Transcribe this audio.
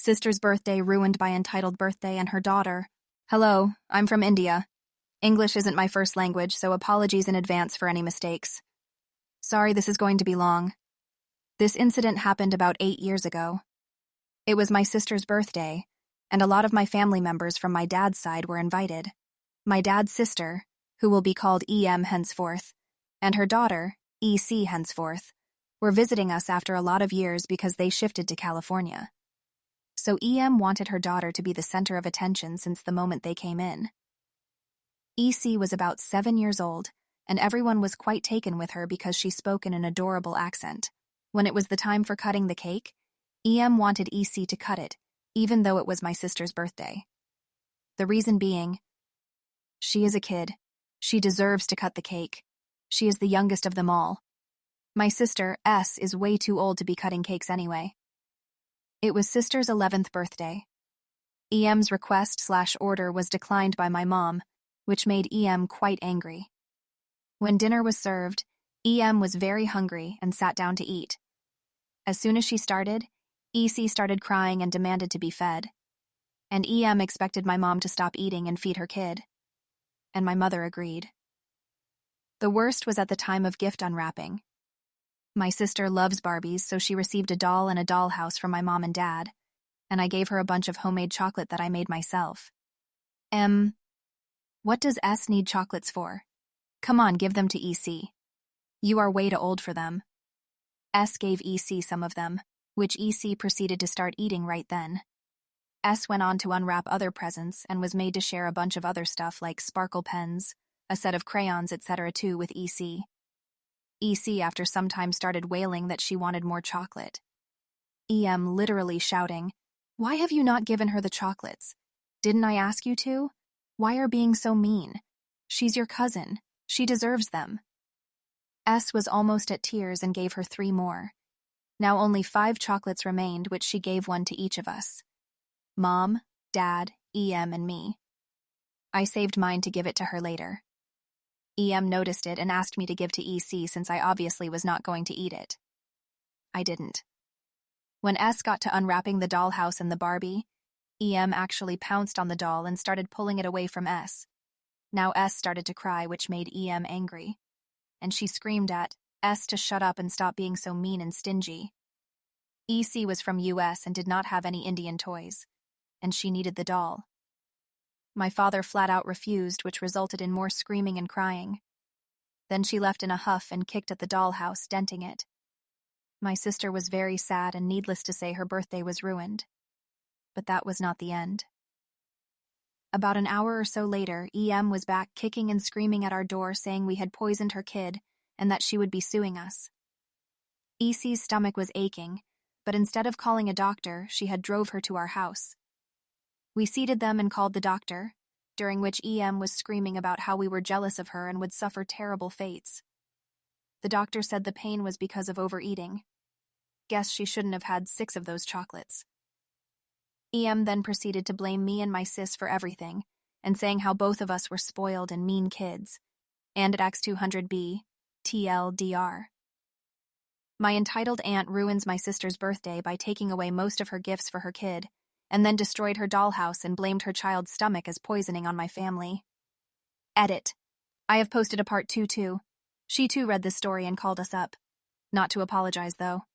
Sister's birthday ruined by entitled birthday and her daughter. Hello, I'm from India. English isn't my first language, so apologies in advance for any mistakes. Sorry this is going to be long. This incident happened about 8 years ago. It was my sister's birthday, and a lot of my family members from my dad's side were invited. My dad's sister, who will be called EM henceforth, and her daughter, EC henceforth, were visiting us after a lot of years because they shifted to California. So EM wanted her daughter to be the center of attention since the moment they came in. EC was about 7 years old, and everyone was quite taken with her because she spoke in an adorable accent. When it was the time for cutting the cake, EM wanted EC to cut it, even though it was my sister's birthday. The reason being, she is a kid. She deserves to cut the cake. She is the youngest of them all. My sister, S, is way too old to be cutting cakes anyway. It was sister's 11th birthday. EM's request/order was declined by my mom, which made EM quite angry. When dinner was served, EM was very hungry and sat down to eat. As soon as she started, EC started crying and demanded to be fed. And EM expected my mom to stop eating and feed her kid. And my mother agreed. The worst was at the time of gift unwrapping. My sister loves Barbies, so she received a doll and a dollhouse from my mom and dad, and I gave her a bunch of homemade chocolate that I made myself. What does S need chocolates for? Come on, give them to EC. You are way too old for them. S gave EC some of them, which EC proceeded to start eating right then. S went on to unwrap other presents and was made to share a bunch of other stuff like sparkle pens, a set of crayons, etc. too with EC. EC after some time started wailing that she wanted more chocolate. EM literally shouting, "Why have you not given her the chocolates? Didn't I ask you to? Why are being so mean? She's your cousin. She deserves them." S was almost at tears and gave her 3 more. Now only 5 chocolates remained, which she gave one to each of us. Mom, Dad, EM, and me. I saved mine to give it to her later. EM noticed it and asked me to give to EC since I obviously was not going to eat it. I didn't. When S got to unwrapping the dollhouse and the Barbie, EM actually pounced on the doll and started pulling it away from S. Now S started to cry, which made EM angry, and she screamed at S to shut up and stop being so mean and stingy. EC was from US and did not have any Indian toys, and she needed the doll. My father flat out refused, which resulted in more screaming and crying. Then she left in a huff and kicked at the dollhouse, denting it. My sister was very sad, and needless to say, her birthday was ruined. But that was not the end. About an hour or so later, EM was back kicking and screaming at our door, saying we had poisoned her kid and that she would be suing us. EC's stomach was aching, but instead of calling a doctor, she had drove her to our house. We seated them and called the doctor, during which EM was screaming about how we were jealous of her and would suffer terrible fates. The doctor said the pain was because of overeating. Guess she shouldn't have had 6 of those chocolates. EM then proceeded to blame me and my sis for everything, and saying how both of us were spoiled and mean kids, and at X200B, TLDR. My entitled aunt ruins my sister's birthday by taking away most of her gifts for her kid, and then destroyed her dollhouse and blamed her child's stomach as poisoning on my family. Edit. I have posted a part 2 too. She too read this story and called us up. Not to apologize, though.